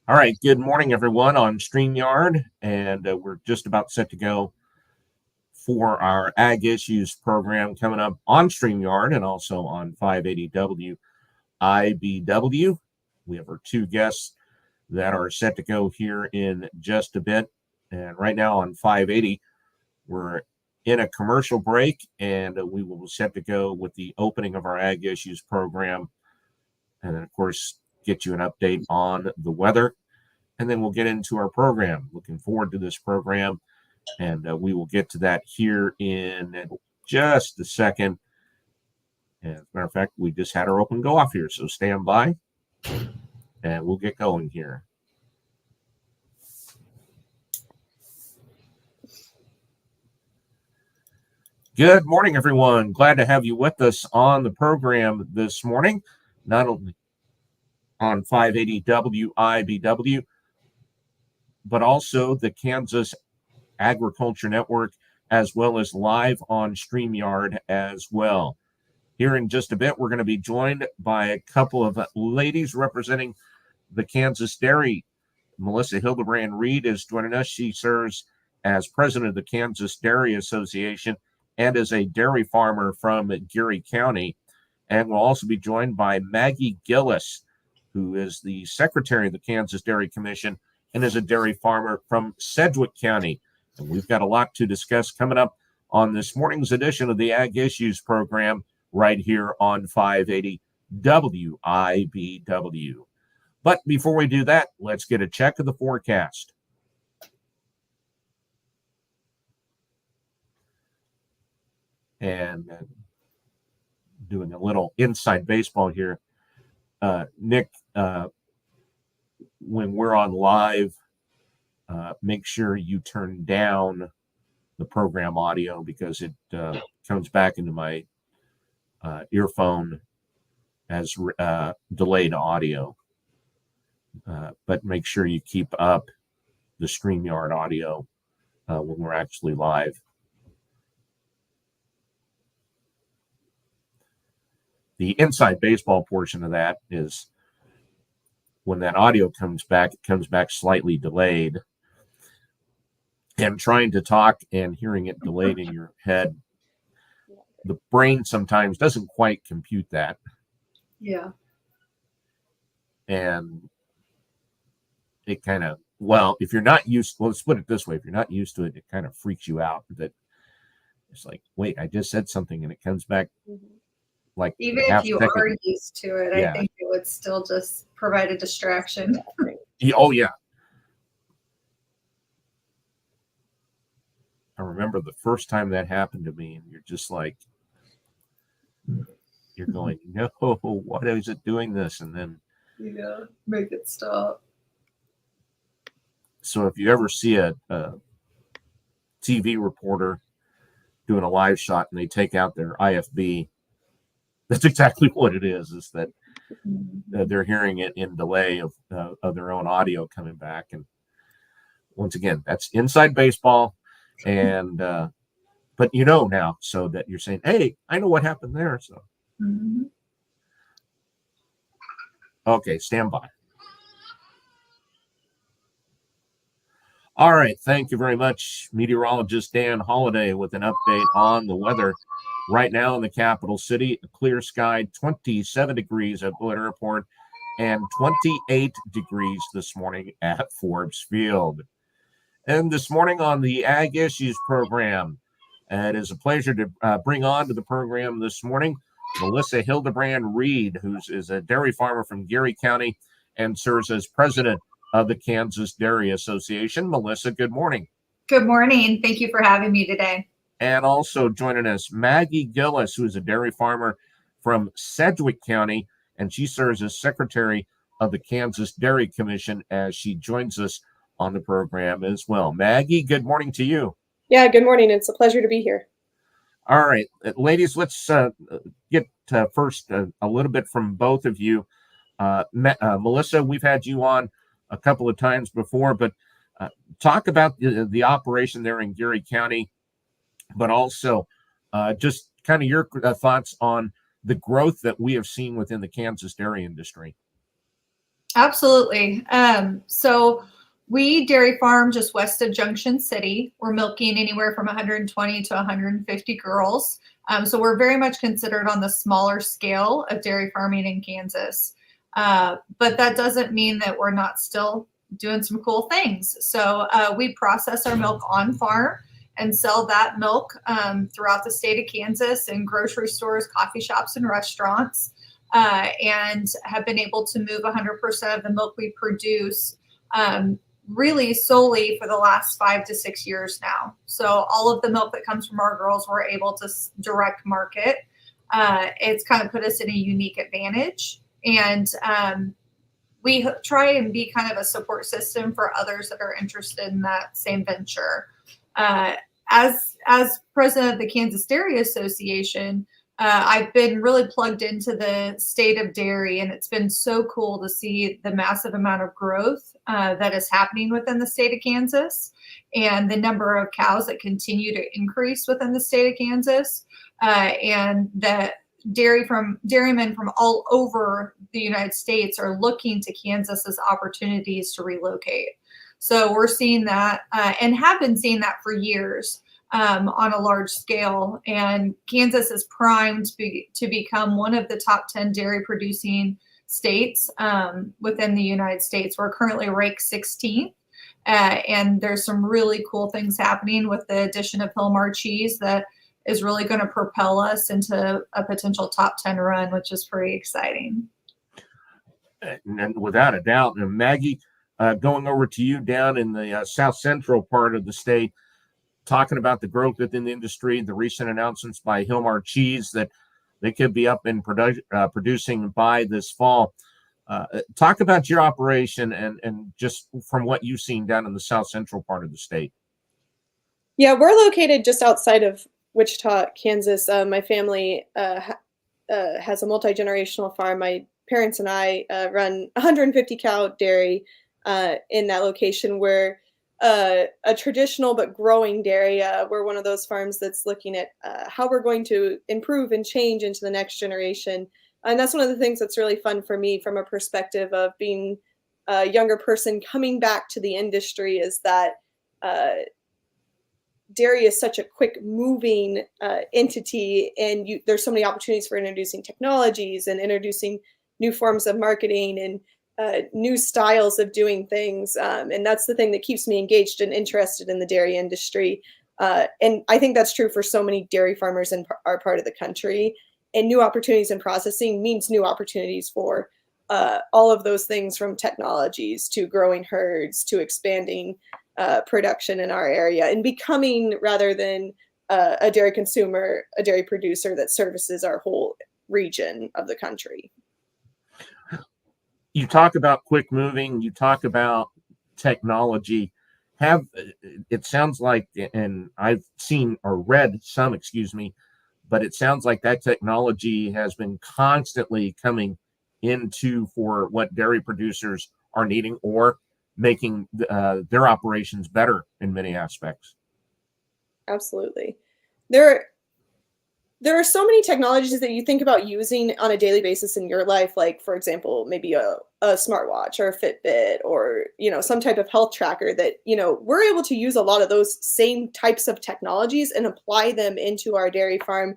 All right, good morning, everyone, on StreamYard, and we're just about set to go for our Ag Issues program coming up on StreamYard and also on 580 WIBW. We have our two guests that are set to go here in just a bit, and right now on 580, we're in a commercial break, and we will be set to go with the opening of our Ag Issues program, and then, of course, get you an update on the weather. And then we'll get into our program. Looking forward to this program, and we will get to that here in just a second. And as a matter of fact, we just had our open go off here, so stand by, and we'll get going here. Good morning, everyone. Glad to have you with us on the program this morning, not only on 580 WIBW, but also the Kansas Agriculture Network, as well as live on StreamYard as well. Here in just a bit, we're going to be joined by a couple of ladies representing the Kansas Dairy. Melissa Hildebrand Reed is joining us. She serves as president of the Kansas Dairy Association and is a dairy farmer from Geary County. And we'll also be joined by Maggie Gilles, who is the secretary of the Kansas Dairy Commission and is a dairy farmer from Sedgwick County. And we've got a lot to discuss coming up on this morning's edition of the Ag Issues program right here on 580 WIBW. But before we do that, let's get a check of the forecast. And doing a little inside baseball here. Nick, when we're on live, make sure you turn down the program audio because it comes back into my earphone as delayed audio. But make sure you keep up the StreamYard audio when we're actually live. The inside baseball portion of that is when that audio comes back, it comes back slightly delayed. And trying to talk and hearing it delayed in your head, the brain sometimes doesn't quite compute that. Yeah. And it kind of, well, if you're not used, well, let's put it this way, if you're not used to it, it kind of freaks you out that it's like, wait, I just said something and it comes back like even if you are used to it, yeah. I think it would still just provide a distraction. Oh, yeah. I remember the first time that happened to me, and you're just like, you're going, no, what is it doing this? And then, yeah, make it stop. So if you ever see a TV reporter doing a live shot and they take out their IFB, that's exactly what it is that they're hearing it in delay of their own audio coming back. And once again, that's inside baseball. And but you know now, so that you're saying, hey, I know what happened there. So okay, stand by. All right, thank you very much, meteorologist Dan Holliday, with an update on the weather. Right now in the capital city, a clear sky, 27 degrees at Bullitt Airport and 28 degrees this morning at Forbes Field. And this morning on the Ag Issues program, it is a pleasure to bring on to the program this morning Melissa Hildebrand Reed, who is a dairy farmer from Geary County and serves as president of the Kansas Dairy Association. Melissa, good morning. Good morning. Thank you for having me today. And also joining us, Maggie Gilles, who is a dairy farmer from Sedgwick County, and she serves as secretary of the Kansas Dairy Commission as she joins us on the program as well. Maggie, good morning to you. Yeah, good morning. It's a pleasure to be here. All right, ladies, let's get first a little bit from both of you. Melissa, we've had you on a couple of times before, but talk about the operation there in Geary County, but also just kind of your thoughts on the growth that we have seen within the Kansas dairy industry. Absolutely. So we dairy farm just west of Junction City. We're milking anywhere from 120 to 150 girls. So we're very much considered on the smaller scale of dairy farming in Kansas. But that doesn't mean that we're not still doing some cool things. So we process our milk on farm and sell that milk throughout the state of Kansas in grocery stores, coffee shops, and restaurants. And have been able to move 100% of the milk we produce really solely for the last 5 to 6 years now. So all of the milk that comes from our girls, we're able to direct market. It's kind of put us in a unique advantage. And we try and be kind of a support system for others that are interested in that same venture. As president of the Kansas Dairy Association, I've been really plugged into the state of dairy, and it's been so cool to see the massive amount of growth that is happening within the state of Kansas and the number of cows that continue to increase within the state of Kansas, and that dairymen from all over the United States are looking to Kansas as opportunities to relocate. So we're seeing that and have been seeing that for years. On a large scale, and Kansas is primed to become one of the top 10 dairy producing states within the United States. We're currently ranked 16th, and there's some really cool things happening with the addition of Hilmar cheese that is really going to propel us into a potential top 10 run, which is pretty exciting. And without a doubt, and Maggie, going over to you down in the south central part of the state, talking about the growth within the industry, the recent announcements by Hilmar Cheese that they could be up in producing by this fall. Talk about your operation and just from what you've seen down in the south central part of the state. Yeah, we're located just outside of Wichita, Kansas. My family has a multi-generational farm. My parents and I run 150 cow dairy in that location. Where a traditional but growing dairy. We're one of those farms that's looking at how we're going to improve and change into the next generation. And that's one of the things that's really fun for me from a perspective of being a younger person coming back to the industry, is that dairy is such a quick moving entity, and there's so many opportunities for introducing technologies and introducing new forms of marketing and new styles of doing things. And that's the thing that keeps me engaged and interested in the dairy industry. And I think that's true for so many dairy farmers in our part of the country. And new opportunities in processing means new opportunities for all of those things, from technologies to growing herds to expanding production in our area and becoming, rather than a dairy consumer, a dairy producer that services our whole region of the country. You talk about quick moving, you talk about technology. It sounds like, and I've seen or read some, but it sounds like that technology has been constantly coming into for what dairy producers are needing or making their operations better in many aspects. Absolutely. There are so many technologies that you think about using on a daily basis in your life, like, for example, maybe a smartwatch or a Fitbit or, some type of health tracker that, we're able to use a lot of those same types of technologies and apply them into our dairy farm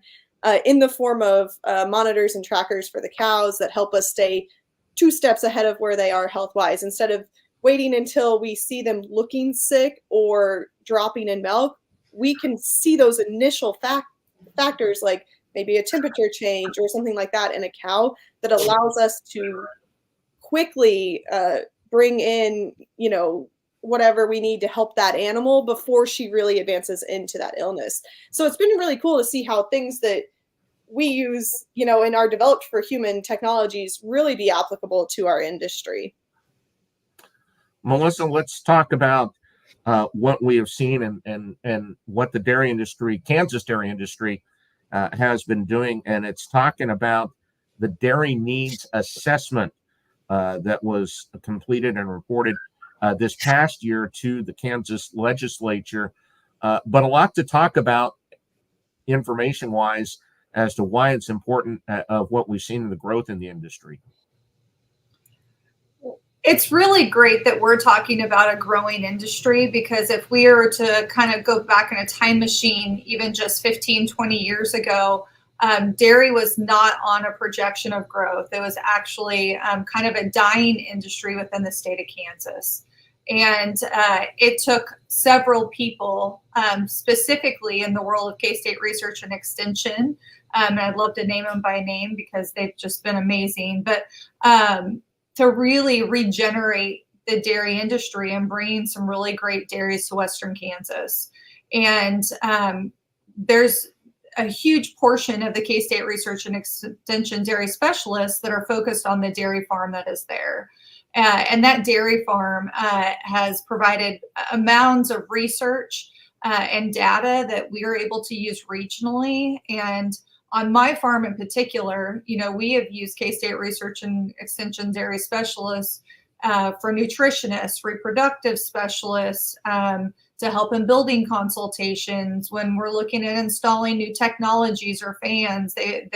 in the form of monitors and trackers for the cows that help us stay 2 steps ahead of where they are health-wise, instead of waiting until we see them looking sick or dropping in milk. We can see those initial factors, like maybe a temperature change or something like that in a cow, that allows us to quickly bring in, whatever we need to help that animal before she really advances into that illness. So it's been really cool to see how things that we use, and are developed for human technologies really be applicable to our industry. Melissa, let's talk about what we have seen and what the dairy industry, Kansas dairy industry, has been doing. And it's talking about the dairy needs assessment that was completed and reported this past year to the Kansas Legislature. But a lot to talk about information-wise as to why it's important of what we've seen in the growth in the industry. It's really great that we're talking about a growing industry, because if we were to kind of go back in a time machine, even just 15, 20 years ago, dairy was not on a projection of growth. It was actually kind of a dying industry within the state of Kansas. And it took several people, specifically in the world of K-State Research and Extension, and I'd love to name them by name because they've just been amazing, but to really regenerate the dairy industry and bringing some really great dairies to Western Kansas. And there's a huge portion of the K-State Research and Extension dairy specialists that are focused on the dairy farm that is there. And that dairy farm has provided mounds of research and data that we are able to use regionally. And on my farm in particular, we have used K-State Research and Extension dairy specialists for nutritionists, reproductive specialists, to help in building consultations. When we're looking at installing new technologies or fans, they've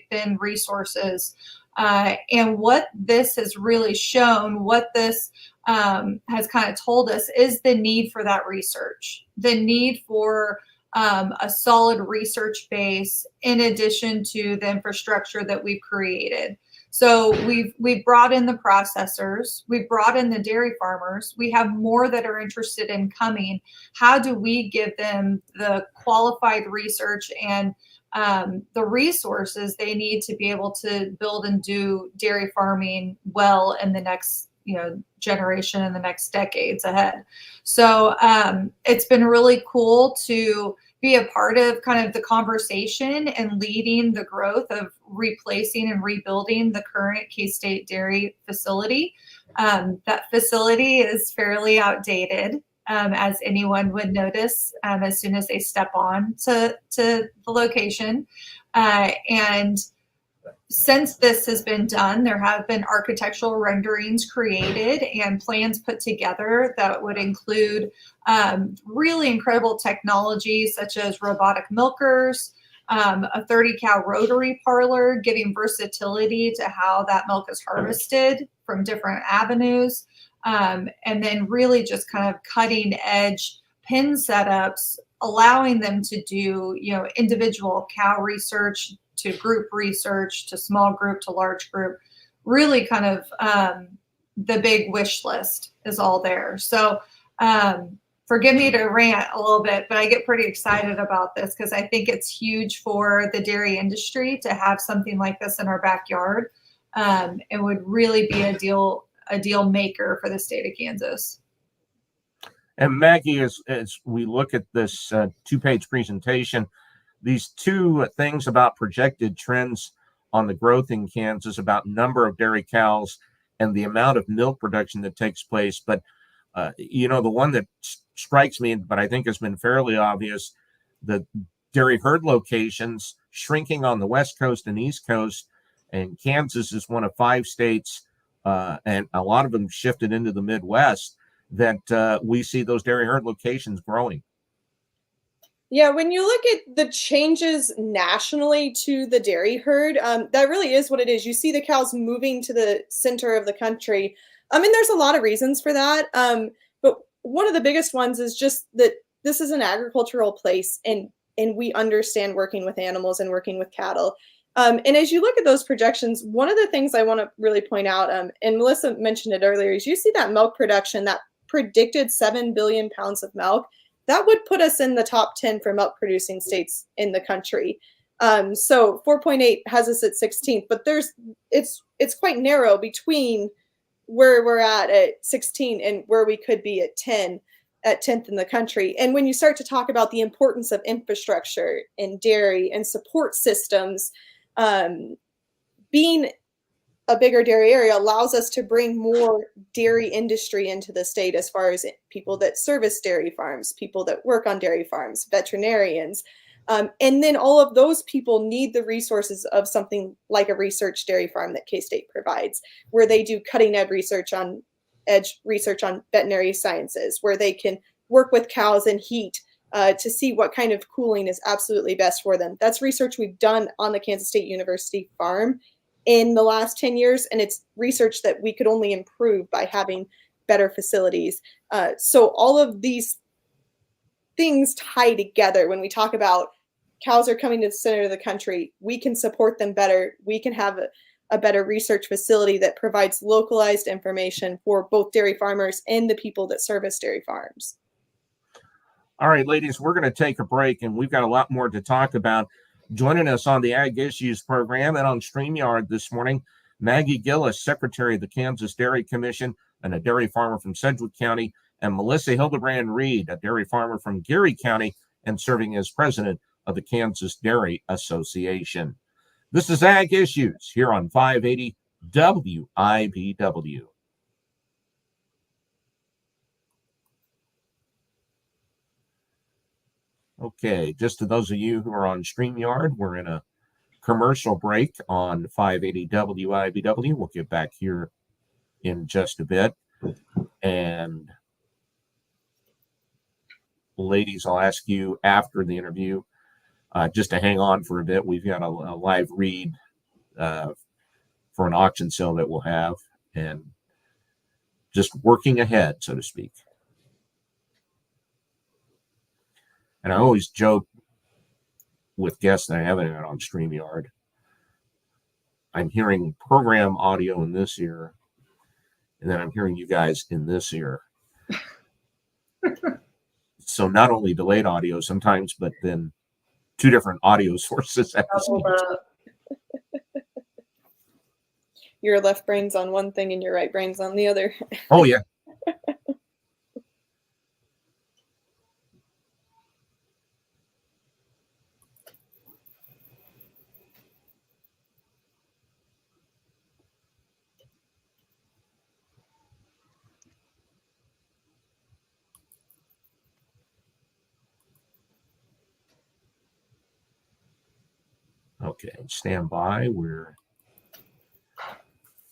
been resources. And what this has really shown, what this has kind of told us, is the need for that research, the need for a solid research base in addition to the infrastructure that we've created. So we've brought in the processors, we've brought in the dairy farmers, we have more that are interested in coming. How do we give them the qualified research and the resources they need to be able to build and do dairy farming well in the next generation and the next decades ahead? So it's been really cool to be a part of kind of the conversation and leading the growth of replacing and rebuilding the current K-State dairy facility. That facility is fairly outdated, as anyone would notice as soon as they step on to the location. And since this has been done, there have been architectural renderings created and plans put together that would include really incredible technology such as robotic milkers, a 30-cow rotary parlor, giving versatility to how that milk is harvested from different avenues, and then really just kind of cutting edge pen setups, allowing them to do individual cow research to group research, to small group, to large group. Really kind of the big wish list is all there. So forgive me to rant a little bit, but I get pretty excited about this because I think it's huge for the dairy industry to have something like this in our backyard. It would really be a deal maker for the state of Kansas. And Maggie, as we look at this two-page presentation, these two things about projected trends on the growth in Kansas, about number of dairy cows and the amount of milk production that takes place. But, the one that strikes me, but I think has been fairly obvious, the dairy herd locations shrinking on the West Coast and East Coast. And Kansas is one of 5 states, and a lot of them shifted into the Midwest, that we see those dairy herd locations growing. Yeah, when you look at the changes nationally to the dairy herd, that really is what it is. You see the cows moving to the center of the country. There's a lot of reasons for that. But one of the biggest ones is just that this is an agricultural place, and we understand working with animals and working with cattle. And as you look at those projections, one of the things I want to really point out, and Melissa mentioned it earlier, is you see that milk production, that predicted 7 billion pounds of milk. That would put us in the top 10 for milk producing states in the country. So 4.8 has us at 16th, but it's quite narrow between where we're at 16 and where we could be at 10th in the country. And when you start to talk about the importance of infrastructure and dairy and support systems, being a bigger dairy area allows us to bring more dairy industry into the state, as far as people that service dairy farms, people that work on dairy farms, veterinarians. And then all of those people need the resources of something like a research dairy farm that K-State provides, where they do cutting edge research on veterinary sciences, where they can work with cows in heat to see what kind of cooling is absolutely best for them. That's research we've done on the Kansas State University farm. in the last 10 years, and it's research that we could only improve by having better facilities. So all of these things tie together. When we talk about cows are coming to the center of the country, we can support them better. We can have a better research facility that provides localized information for both dairy farmers and the people that service dairy farms. All right, ladies, we're going to take a break, and we've got a lot more to talk about. Joining us on the Ag Issues program and on StreamYard this morning, Maggie Gilles, Secretary of the Kansas Dairy Commission and a dairy farmer from Sedgwick County, and Melissa Hildebrand Reed, a dairy farmer from Geary County and serving as president of the Kansas Dairy Association. This is Ag Issues here on 580 WIBW. Okay, just to those of you who are on StreamYard, we're in a commercial break on 580 WIBW. We'll get back here in just a bit. And ladies, I'll ask you after the interview just to hang on for a bit. We've got a live read for an auction sale that we'll have, and just working ahead, so to speak. And I always joke with guests that I haven't had on StreamYard. I'm hearing program audio in this ear, and then I'm hearing you guys in this ear. So not only delayed audio sometimes, but then two different audio sources at the same time. Your left brain's on one thing and your right brain's on the other. Oh, yeah. Okay, stand by. We're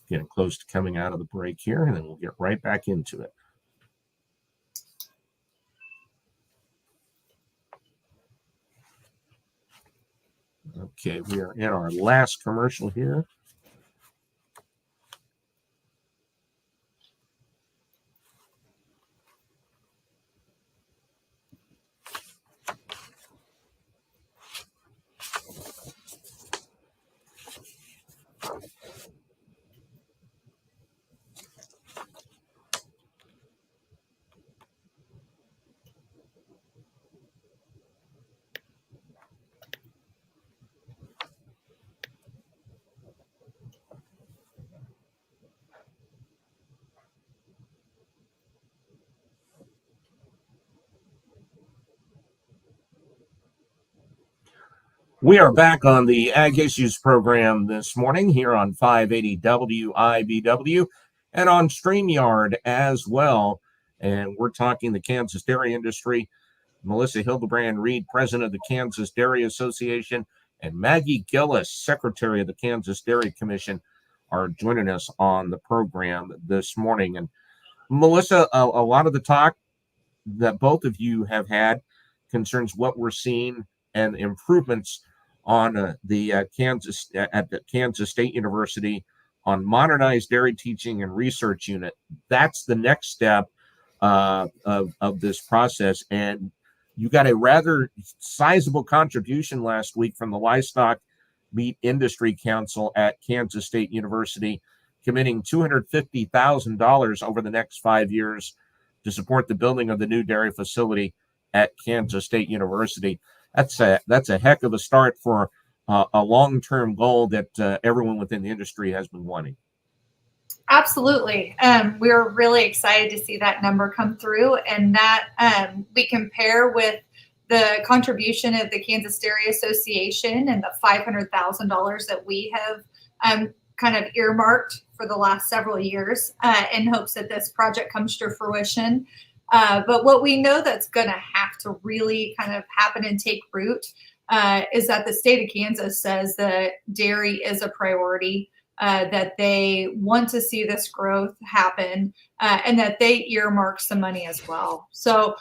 getting close to coming out of the break here, and then we'll get right back into it. Okay, we are in our last commercial here. We are back on the Ag Issues program this morning here on 580 WIBW and on StreamYard as well. And we're talking the Kansas dairy industry. Melissa Hildebrand Reed, president of the Kansas Dairy Association, and Maggie Gilles, secretary of the Kansas Dairy Commission, are joining us on the program this morning. And Melissa, a lot of the talk that both of you have had concerns what we're seeing and improvements on the Kansas State University on modernized dairy teaching and research unit. That's the next step of this process. And you got a rather sizable contribution last week from the Livestock Meat Industry Council at Kansas State University, committing $250,000 over the next 5 years to support the building of the new dairy facility at Kansas State University. That's a heck of a start for a long-term goal that everyone within the industry has been wanting. Absolutely. We're really excited to see that number come through, and that we compare with the contribution of the Kansas Dairy Association and the $500,000 that we have kind of earmarked for the last several years in hopes that this project comes to fruition. But what we know that's going to have to really kind of happen and take root is that the state of Kansas says that dairy is a priority, that they want to see this growth happen, and that they earmark some money as well. So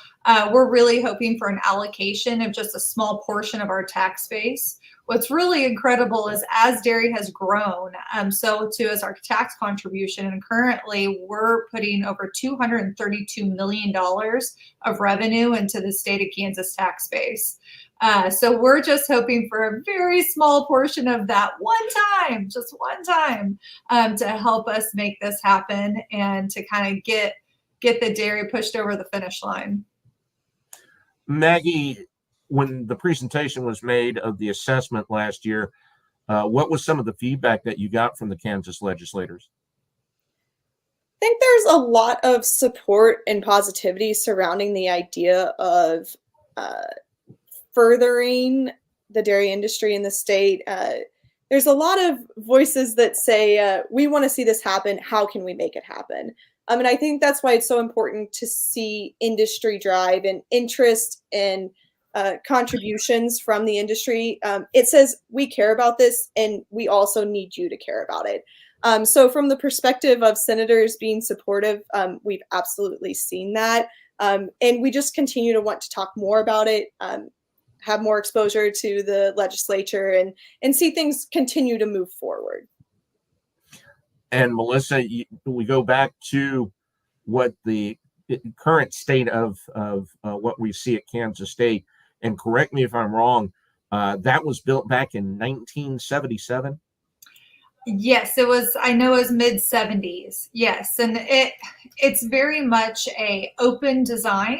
we're really hoping for an allocation of just a small portion of our tax base what's really incredible is as dairy has grown, so too has our tax contribution. And currently we're putting over $232 million of revenue into the state of Kansas tax base. So we're just hoping for a very small portion of that just one time, to help us make this happen and to kind of get the dairy pushed over the finish line. Maggie, when the presentation was made of the assessment last year, what was some of the feedback that you got from the Kansas legislators? I think there's a lot of support and positivity surrounding the idea of furthering the dairy industry in the state. There's a lot of voices that say, we want to see this happen. How can we make it happen? And I think that's why it's so important to see industry drive and interest and contributions from the industry. It says we care about this and we also need you to care about it. So from the perspective of senators being supportive, we've absolutely seen that. And we just continue to want to talk more about it, have more exposure to the legislature, and see things continue to move forward. And Melissa, we go back to what the current state of what we see at Kansas State, and correct me if I'm wrong, that was built back in 1977. Yes, it was. I know it was mid 70s. Yes, and it's very much a open design.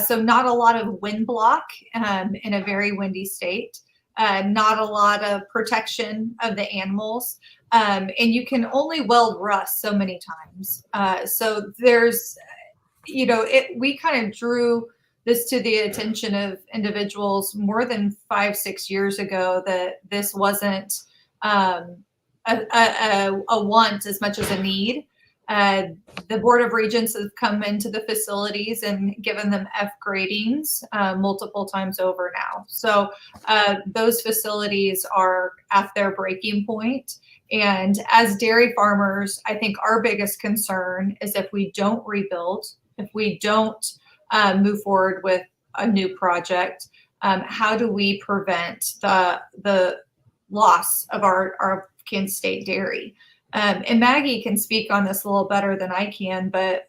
So not a lot of wind block in a very windy state. Not a lot of protection of the animals, and you can only weld rust so many times. So there's, we kind of drew this to the attention of individuals more than 5-6 years ago that this wasn't a want as much as a need. The Board of Regents have come into the facilities and given them F gradings multiple times over now. So those facilities are at their breaking point. And as dairy farmers, I think our biggest concern is if we don't rebuild, if we don't move forward with a new project, how do we prevent the loss of our Kansas State dairy? And Maggie can speak on this a little better than I can, but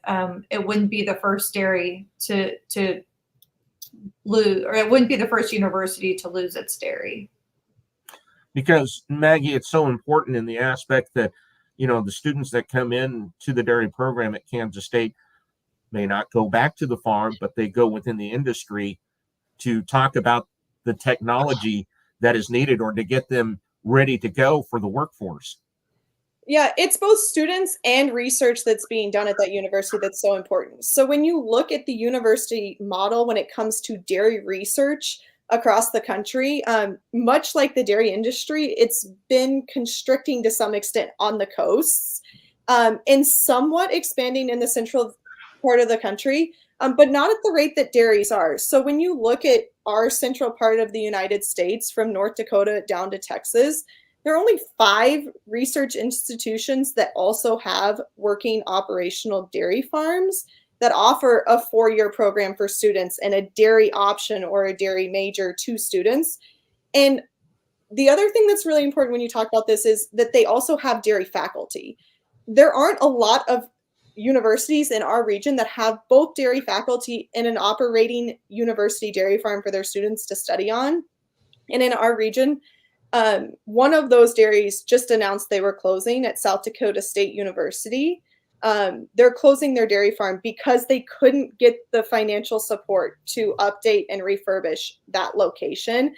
it wouldn't be the first dairy to lose, or it wouldn't be the first university to lose its dairy. Because Maggie, it's so important in the aspect that, the students that come in to the dairy program at Kansas State may not go back to the farm, but they go within the industry to talk about the technology that is needed or to get them ready to go for the workforce. Yeah, it's both students and research that's being done at that university that's so important. So when you look at the university model when it comes to dairy research across the country, much like the dairy industry, it's been constricting to some extent on the coasts and somewhat expanding in the central part of the country, but not at the rate that dairies are. So when you look at our central part of the United States, from North Dakota down to Texas, there are only 5 research institutions that also have working operational dairy farms that offer a 4-year program for students and a dairy option or a dairy major to students. And the other thing that's really important when you talk about this is that they also have dairy faculty. There aren't a lot of universities in our region that have both dairy faculty and an operating university dairy farm for their students to study on. And in our region, one of those dairies just announced they were closing at South Dakota State University. They're closing their dairy farm because they couldn't get the financial support to update and refurbish that location.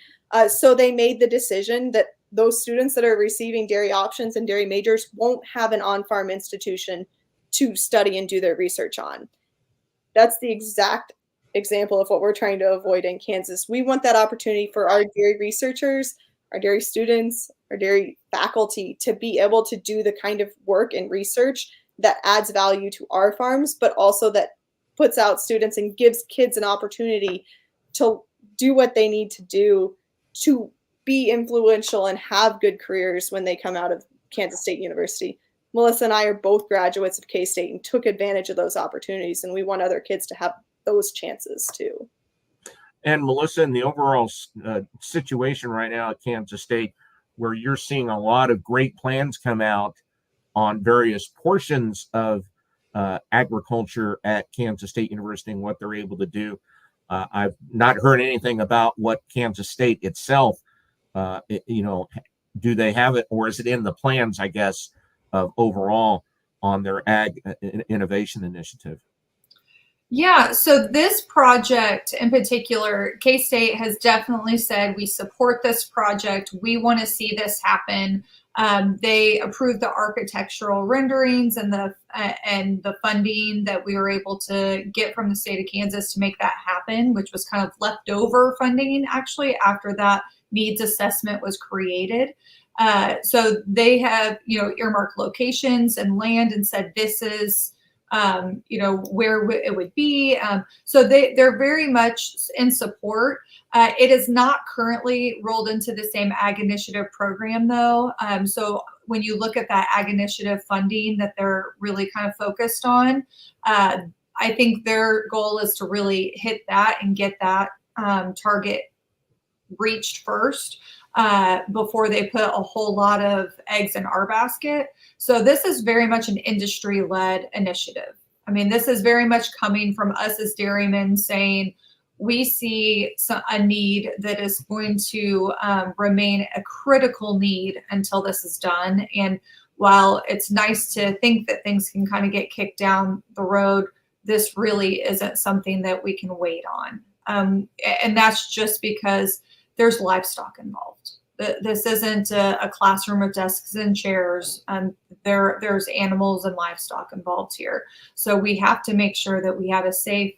So they made the decision that those students that are receiving dairy options and dairy majors won't have an on-farm institution to study and do their research on. That's the exact example of what we're trying to avoid in Kansas. We want that opportunity for our dairy researchers, our dairy students, our dairy faculty to be able to do the kind of work and research that adds value to our farms, but also that puts out students and gives kids an opportunity to do what they need to do to be influential and have good careers when they come out of Kansas State University. Melissa and I are both graduates of K-State and took advantage of those opportunities, and we want other kids to have those chances too. And Melissa, in the overall situation right now at Kansas State, where you're seeing a lot of great plans come out on various portions of agriculture at Kansas State University and what they're able to do. I've not heard anything about what Kansas State itself, do they have it, or is it in the plans, I guess, of overall on their ag innovation initiative? Yeah, so this project in particular, K-State has definitely said we support this project. We want to see this happen. They approved the architectural renderings and the funding that we were able to get from the state of Kansas to make that happen, which was kind of leftover funding actually after that needs assessment was created. So they have earmarked locations and land and said this is where it would be. So they're very much in support. It is not currently rolled into the same Ag Initiative program though. So when you look at that Ag Initiative funding that they're really kind of focused on, I think their goal is to really hit that and get that target reached first before they put a whole lot of eggs in our basket. So this is very much an industry-led initiative. I mean, this is very much coming from us as dairymen saying we see a need that is going to remain a critical need until this is done. And while it's nice to think that things can kind of get kicked down the road, this really isn't something that we can wait on. And that's just because there's livestock involved. This isn't a classroom of desks and chairs. There's animals and livestock involved here. So we have to make sure that we have a safe,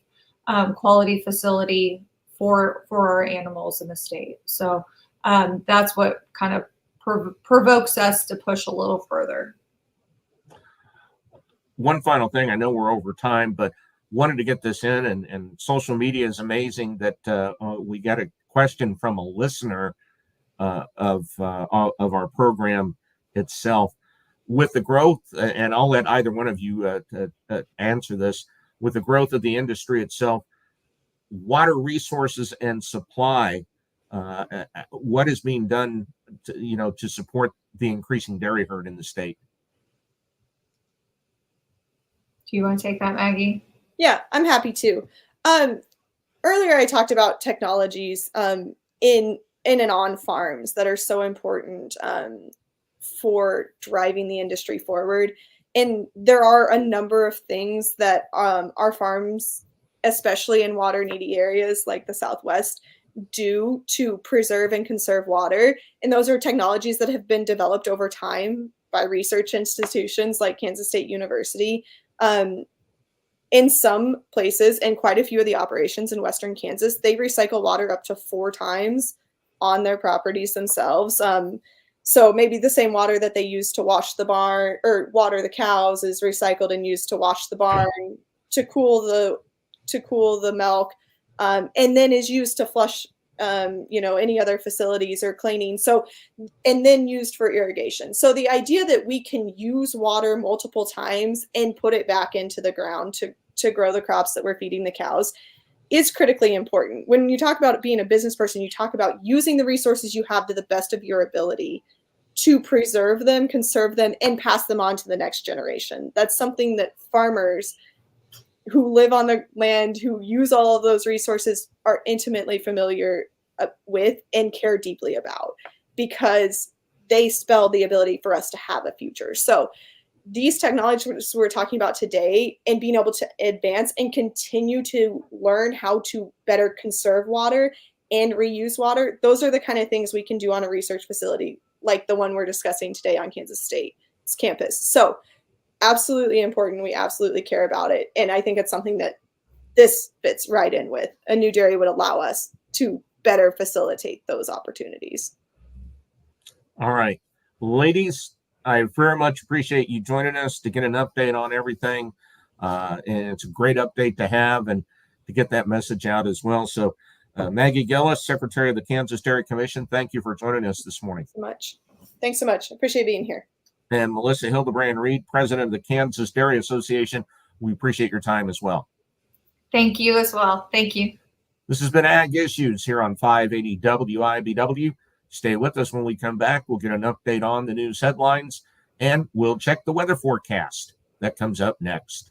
quality facility for our animals in the state. So that's what kind of provokes us to push a little further. One final thing, I know we're over time, but wanted to get this in, and social media is amazing that we got a question from a listener of our program itself. With the growth, and I'll let either one of you answer this, with the growth of the industry itself, water resources and supply, what is being done to support the increasing dairy herd in the state? Do you want to take that, Maggie? Yeah, I'm happy to. Earlier, I talked about technologies in and on farms that are so important for driving the industry forward. And there are a number of things that our farms, especially in water needy areas like the Southwest, do to preserve and conserve water. And those are technologies that have been developed over time by research institutions like Kansas State University. In some places, and quite a few of the operations in Western Kansas, they recycle water up to 4 times on their properties themselves. So maybe the same water that they use to wash the barn or water the cows is recycled and used to wash the barn, to cool the milk, and then is used to flush any other facilities or cleaning. So, and then used for irrigation. So the idea that we can use water multiple times and put it back into the ground to grow the crops that we're feeding the cows is critically important. When you talk about being a business person, you talk about using the resources you have to the best of your ability to preserve them, conserve them, and pass them on to the next generation. That's something that farmers who live on the land, who use all of those resources, are intimately familiar with and care deeply about, because they spell the ability for us to have a future. So these technologies we're talking about today, and being able to advance and continue to learn how to better conserve water and reuse water, those are the kind of things we can do on a research facility like the one we're discussing today on Kansas State's campus. So absolutely important. We absolutely care about it. And I think it's something that this fits right in with. A new dairy would allow us to better facilitate those opportunities. All right, ladies, I very much appreciate you joining us to get an update on everything. And it's a great update to have and to get that message out as well. So Maggie Gilles, Secretary of the Kansas Dairy Commission, thank you for joining us this morning. Thanks so much. Appreciate being here. And Melissa Hildebrand Reed, President of the Kansas Dairy Association, we appreciate your time as well. Thank you as well. Thank you. This has been Ag Issues here on 580 WIBW. Stay with us. When we come back, we'll get an update on the news headlines, and we'll check the weather forecast. That comes up next.